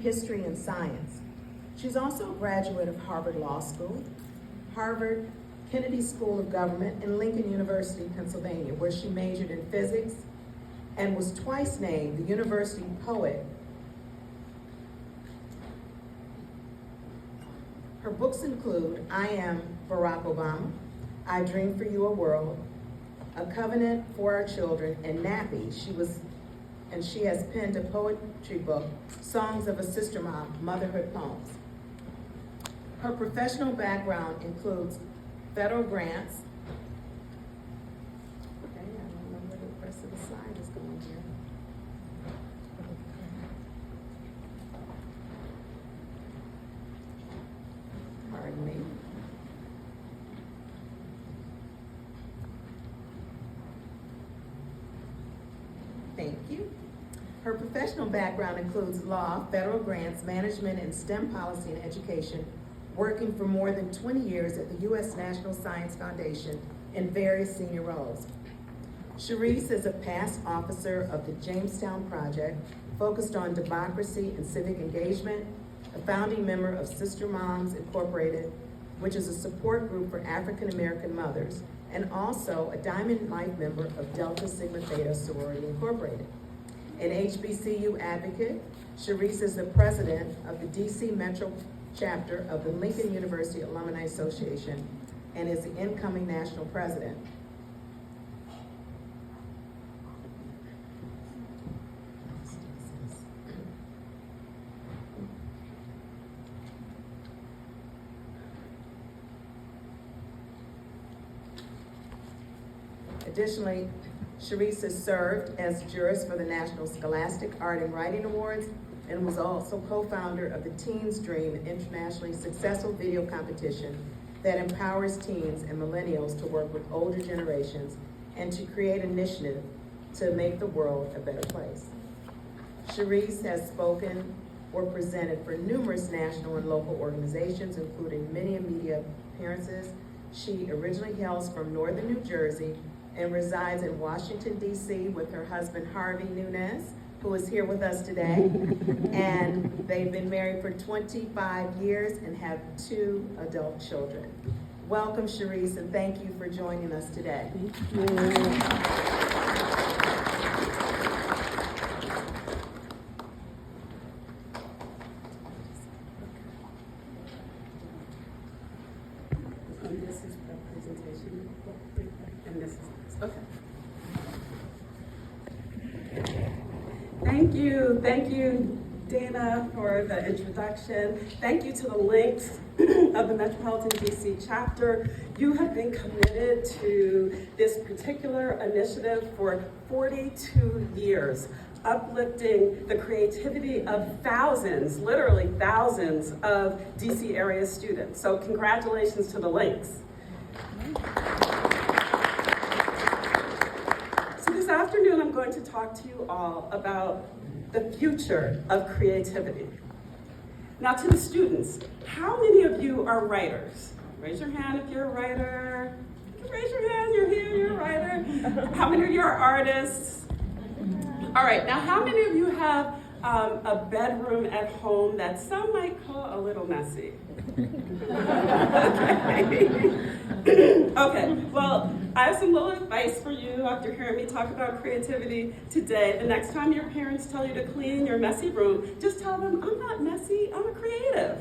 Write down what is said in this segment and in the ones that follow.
history and science. She's also a graduate of Harvard Law School, Harvard Kennedy School of Government, and Lincoln University, Pennsylvania, where she majored in physics and was twice named the University Poet. Her books include I Am Barack Obama, I Dream for You a World, A Covenant for Our Children, and Nappy. She has penned a poetry book, Songs of a Sister Mom, Motherhood Poems. Her professional background includes federal grants. Okay, I don't know where the rest of the slide is going here. Pardon me. Thank you. Her professional background includes law, federal grants, management, and STEM policy and education, working for more than 20 years at the U.S. National Science Foundation in various senior roles. Sharice is a past officer of the Jamestown Project, focused on democracy and civic engagement, a founding member of Sister Moms Incorporated, which is a support group for African American mothers, and also a Diamond Life member of Delta Sigma Theta Sorority Incorporated. An HBCU advocate, Sharice is the president of the DC Metro chapter of the Lincoln University Alumni Association and is the incoming national president. Additionally, Sharice has served as jurist for the National Scholastic Art and Writing Awards and was also co-founder of the Teens Dream, an internationally successful video competition that empowers teens and millennials to work with older generations and to create initiative to make the world a better place. Sharice has spoken or presented for numerous national and local organizations, including many media appearances. She originally hails from northern New Jersey and resides in Washington, D.C. with her husband, Harvey Nunez, who is here with us today. And they've been married for 25 years and have 2 adult children. Welcome, Sharice, and thank you for joining us today. Thank you. This is the presentation, and this is this. Okay. Thank you, Dana, for the introduction. Thank you to the links of the Metropolitan DC chapter. You have been committed to this particular initiative for 42 years, uplifting the creativity of thousands, literally thousands of DC area students. So congratulations to the links. So this afternoon, I'm going to talk to you all about the future of creativity. Now to the students, how many of you are writers? Raise your hand if you're a writer. Raise your hand, you're here, you're a writer. How many of you are artists? All right, now how many of you have a bedroom at home that some might call a little messy? Okay, well, I have some little advice for you after hearing me talk about creativity today. The next time your parents tell you to clean your messy room, just tell them, I'm not messy, I'm a creative.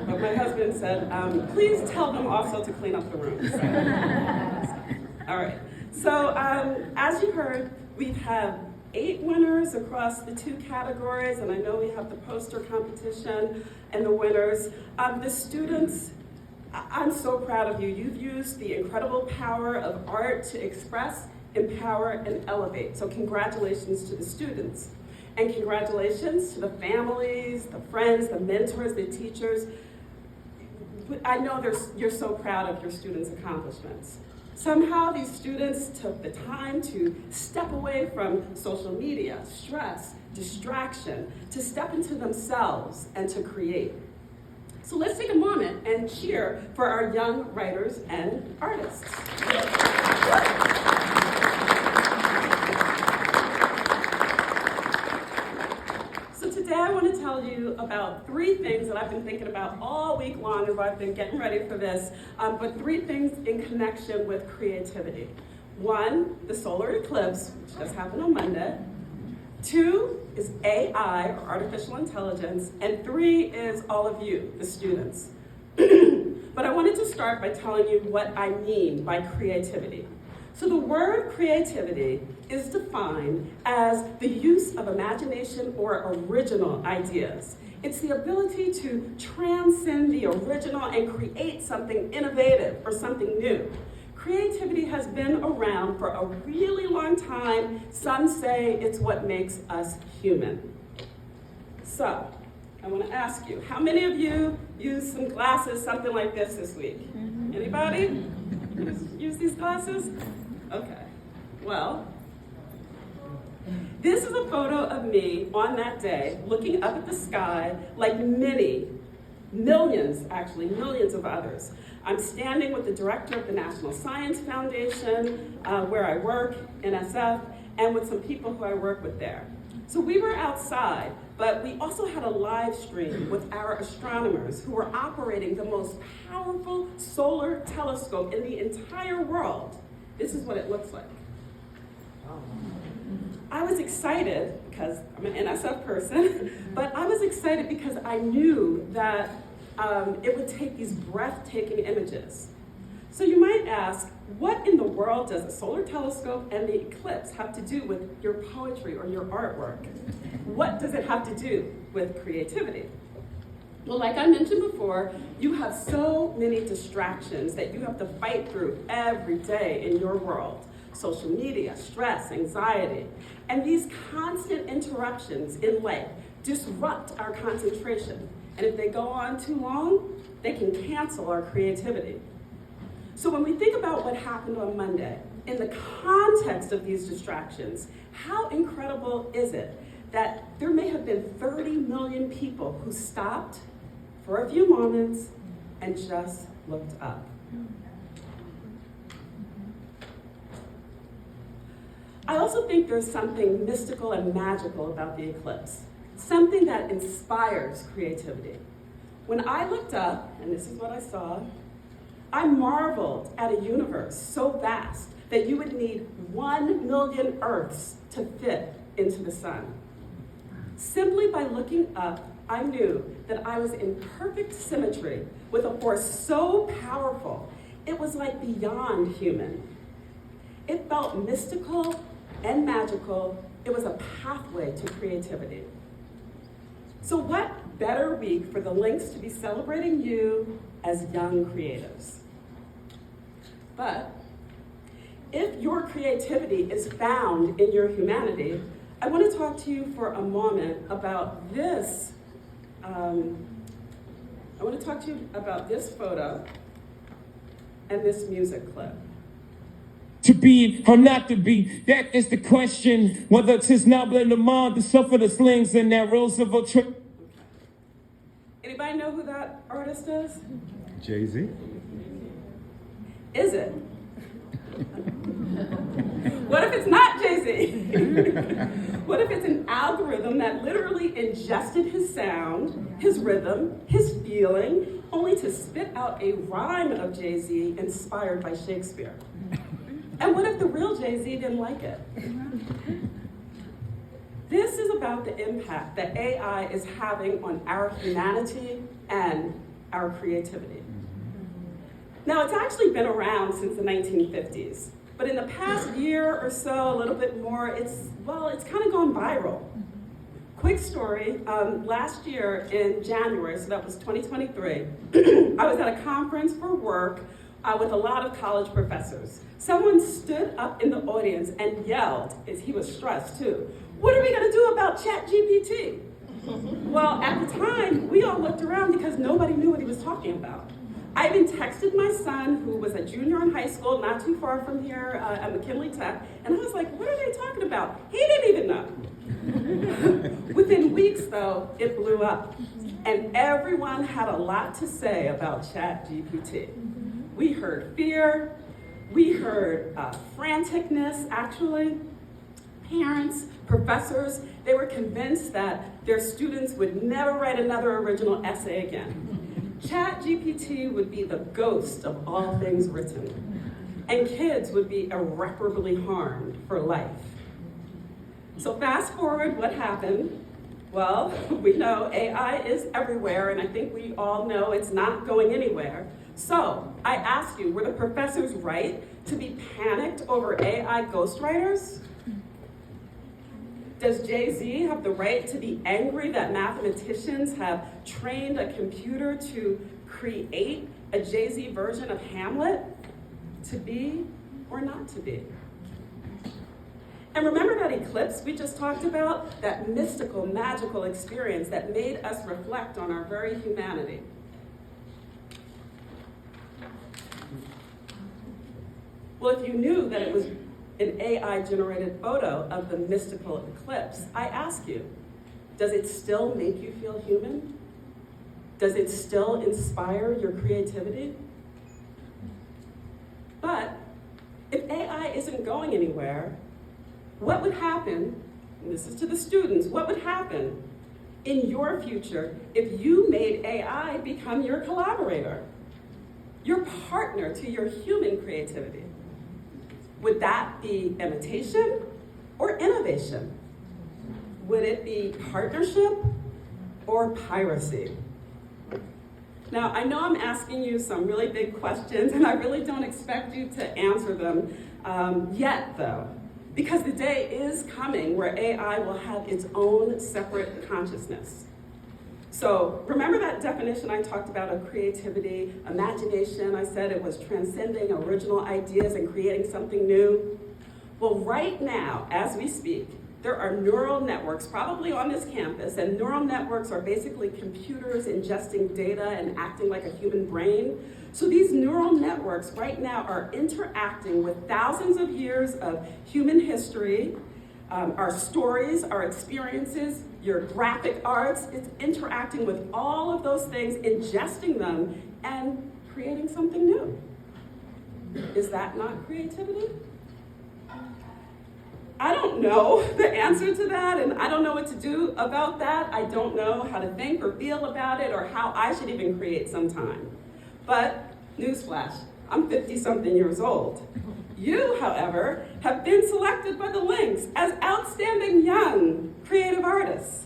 But my husband said, please tell them also to clean up the rooms. All right, so as you heard, we've had 8 winners across the 2 categories, and I know we have the poster competition and the winners. The students, I'm so proud of you. You've used the incredible power of art to express, empower, and elevate. So congratulations to the students. And congratulations to the families, the friends, the mentors, the teachers. I know you're so proud of your students' accomplishments. Somehow these students took the time to step away from social media, stress, distraction, to step into themselves and to create. So let's take a moment and cheer for our young writers and artists. So today I want want to tell you about 3 things that I've been thinking about all week long as I've been getting ready for this, but 3 things in connection with creativity. 1, the solar eclipse, which just happened on Monday. 2 is AI, or artificial intelligence. And 3 is all of you, the students. But I wanted to start by telling you what I mean by creativity. So the word creativity is defined as the use of imagination or original ideas. It's the ability to transcend the original and create something innovative or something new. Creativity has been around for a really long time. Some say it's what makes us human. So, I want to ask you, how many of you used some glasses, something like this week? Anybody use these glasses? Okay. Well, this is a photo of me on that day, looking up at the sky like millions of others. I'm standing with the director of the National Science Foundation, where I work, NSF, and with some people who I work with there. So we were outside, but we also had a live stream with our astronomers who were operating the most powerful solar telescope in the entire world. This is what it looks like. I was excited because I'm an NSF person, but I was excited because I knew that it would take these breathtaking images. So you might ask, what in the world does a solar telescope and the eclipse have to do with your poetry or your artwork? What does it have to do with creativity? Well, like I mentioned before, you have so many distractions that you have to fight through every day in your world. Social media, stress, anxiety, and these constant interruptions in life disrupt our concentration. And if they go on too long, they can cancel our creativity. So when we think about what happened on Monday, in the context of these distractions, how incredible is it that there may have been 30 million people who stopped for a few moments and just looked up? I also think there's something mystical and magical about the eclipse, something that inspires creativity. When I looked up, and this is what I saw, I marveled at a universe so vast that you would need 1 million Earths to fit into the sun. Simply by looking up, I knew that I was in perfect symmetry with a force so powerful, it was like beyond human. It felt mystical and magical. It was a pathway to creativity. So what better week for the Links to be celebrating you as young creatives? But if your creativity is found in your humanity, I want to talk to you for a moment about this. I want to talk to you about this photo and this music clip. To be or not to be, that is the question. Whether 'tis noble in the mind to suffer the slings and arrows of a trip. Anybody know who that artist is? Jay-Z. Is it? What if it's not Jay-Z? What if it's an algorithm that literally ingested his sound, his rhythm, his feeling, only to spit out a rhyme of Jay-Z inspired by Shakespeare? And what if the real Jay-Z didn't like it? This is about the impact that AI is having on our humanity and our creativity. Now, it's actually been around since the 1950s, but in the past year or so, a little bit more, it's kind of gone viral. Quick story, last year in January, so that was 2023, I was at a conference for work with a lot of college professors. Someone stood up in the audience and yelled, as he was stressed too, "What are we gonna do about ChatGPT?" Well, at the time, we all looked around because nobody knew what he was talking about. I even texted my son, who was a junior in high school, not too far from here at McKinley Tech, and I was like, "What are they talking about?" He didn't even know. Within weeks, though, it blew up, and everyone had a lot to say about ChatGPT. We heard fear, we heard franticness, actually. Parents, professors, They were convinced that their students would never write another original essay again. ChatGPT would be the ghost of all things written, and kids would be irreparably harmed for life. So fast forward, what happened? Well, we know AI is everywhere, and I think we all know it's not going anywhere. So I ask you, were the professors right to be panicked over AI ghostwriters? Does Jay-Z have the right to be angry that mathematicians have trained a computer to create a Jay-Z version of Hamlet? To be or not to be? And remember that eclipse we just talked about? That mystical, magical experience that made us reflect on our very humanity. Well, if you knew that it was an AI-generated photo of the mystical eclipse, I ask you, does it still make you feel human? Does it still inspire your creativity? But if AI isn't going anywhere, what would happen, and this is to the students, what would happen in your future if you made AI become your collaborator, your partner to your human creativity? Would that be imitation or innovation? Would it be partnership or piracy? Now, I know I'm asking you some really big questions, and I really don't expect you to answer them yet, though, because the day is coming where AI will have its own separate consciousness. So remember that definition I talked about of creativity, imagination? I said it was transcending original ideas and creating something new. Well, right now, as we speak, there are neural networks probably on this campus, and neural networks are basically computers ingesting data and acting like a human brain. So these neural networks right now are interacting with thousands of years of human history, our stories, our experiences, your graphic arts. It's interacting with all of those things, ingesting them, and creating something new. Is that not creativity? I don't know the answer to that, and I don't know what to do about that. I don't know how to think or feel about it or how I should even create sometime. But, newsflash, I'm 50-something years old. You, however, have been selected by the Lynx as outstanding young creative artists.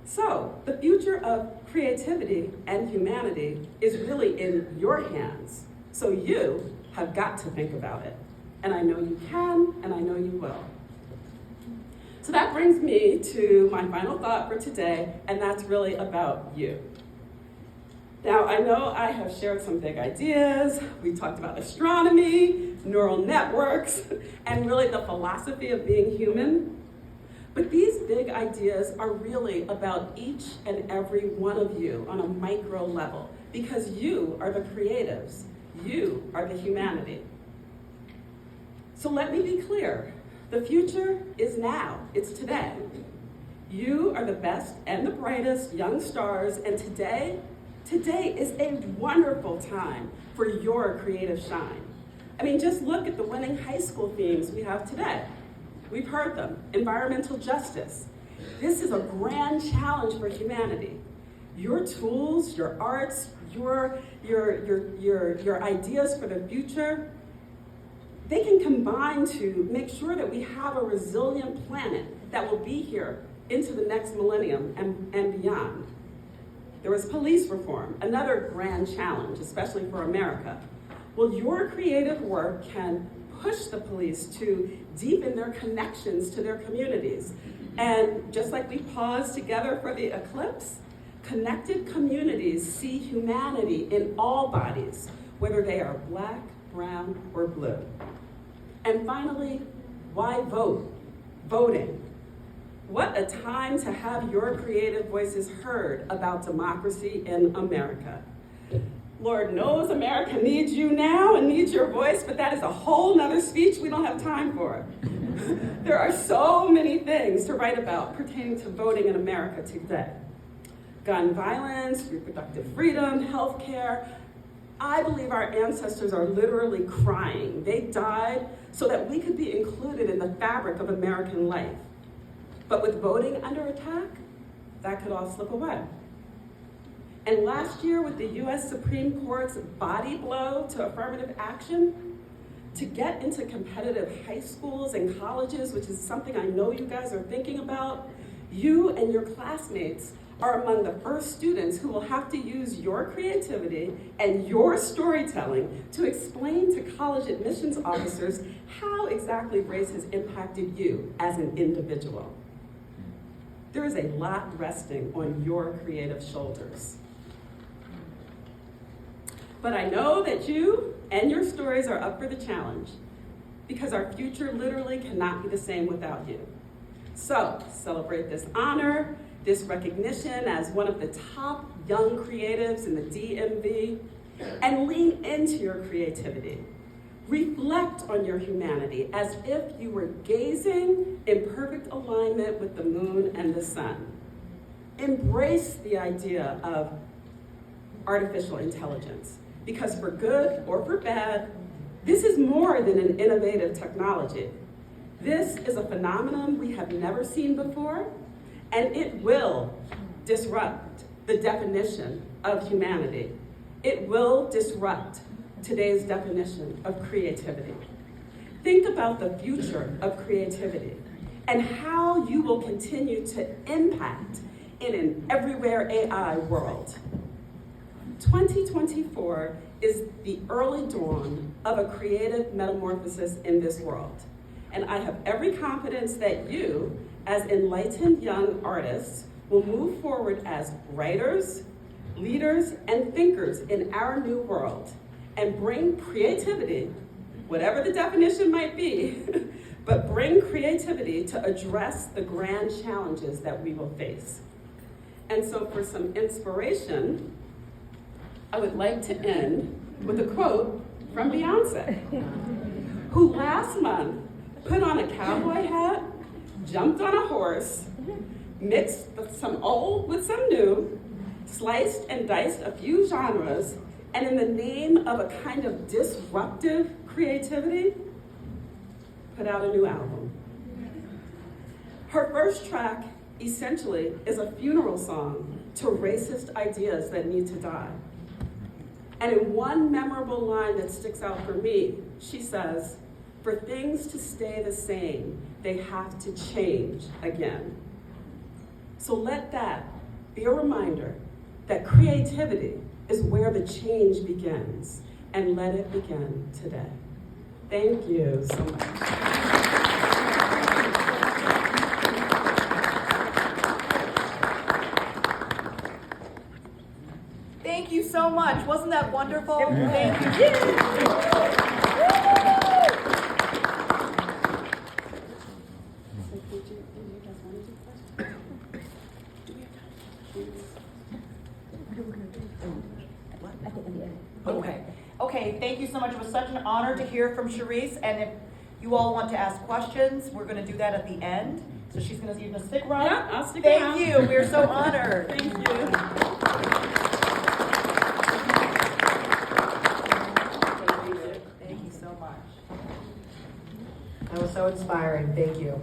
So, the future of creativity and humanity is really in your hands. So you have got to think about it. And I know you can, and I know you will. So that brings me to my final thought for today, and that's really about you. Now, I know I have shared some big ideas. We talked about astronomy, neural networks, and really the philosophy of being human. But these big ideas are really about each and every one of you on a micro level, because you are the creatives. You are the humanity. So let me be clear. The future is now. It's today. You are the best and the brightest young stars, and today is a wonderful time for your creative shine. I mean, just look at the winning high school themes we have today. We've heard them. Environmental justice. This is a grand challenge for humanity. Your tools, your arts, your ideas for the future, they can combine to make sure that we have a resilient planet that will be here into the next millennium and beyond. There was police reform, another grand challenge, especially for America. Well, your creative work can push the police to deepen their connections to their communities. And just like we paused together for the eclipse, connected communities see humanity in all bodies, whether they are black, brown, or blue. And finally, why vote? Voting. What a time to have your creative voices heard about democracy in America. Lord knows America needs you now and needs your voice, but that is a whole nother speech we don't have time for. There are so many things to write about pertaining to voting in America today. Gun violence, reproductive freedom, healthcare. I believe our ancestors are literally crying. They died so that we could be included in the fabric of American life. But with voting under attack, that could all slip away. And last year, with the US Supreme Court's body blow to affirmative action, to get into competitive high schools and colleges, which is something I know you guys are thinking about, you and your classmates are among the first students who will have to use your creativity and your storytelling to explain to college admissions officers how exactly race has impacted you as an individual. There is a lot resting on your creative shoulders. But I know that you and your stories are up for the challenge, because our future literally cannot be the same without you. So celebrate this honor, this recognition as one of the top young creatives in the DMV, and lean into your creativity. Reflect on your humanity as if you were gazing in perfect alignment with the moon and the sun. Embrace the idea of artificial intelligence, because for good or for bad, this is more than an innovative technology. This is a phenomenon we have never seen before, and it will disrupt the definition of humanity. It will disrupt today's definition of creativity. Think about the future of creativity and how you will continue to impact in an everywhere AI world. 2024 is the early dawn of a creative metamorphosis in this world. And I have every confidence that you, as enlightened young artists, will move forward as writers, leaders, and thinkers in our new world and bring creativity, whatever the definition might be, but bring creativity to address the grand challenges that we will face. And so for some inspiration, I would like to end with a quote from Beyonce, who last month put on a cowboy hat, jumped on a horse, mixed some old with some new, sliced and diced a few genres, and in the name of a kind of disruptive creativity, put out a new album. Her first track, essentially, is a funeral song to racist ideas that need to die. And in one memorable line that sticks out for me, she says, "For things to stay the same, they have to change again." So let that be a reminder that creativity is where the change begins, and let it begin today. Thank you so much. Thank you so much. Wasn't that wonderful? Thank you. Okay, thank you so much. It was such an honor to hear from Charisse. And if you all want to ask questions, we're going to do that at the end. So she's going to stick around. Yeah, I'll stick around. Thank you. We're so honored. Thank you. Thank you so much. That was so inspiring. Thank you.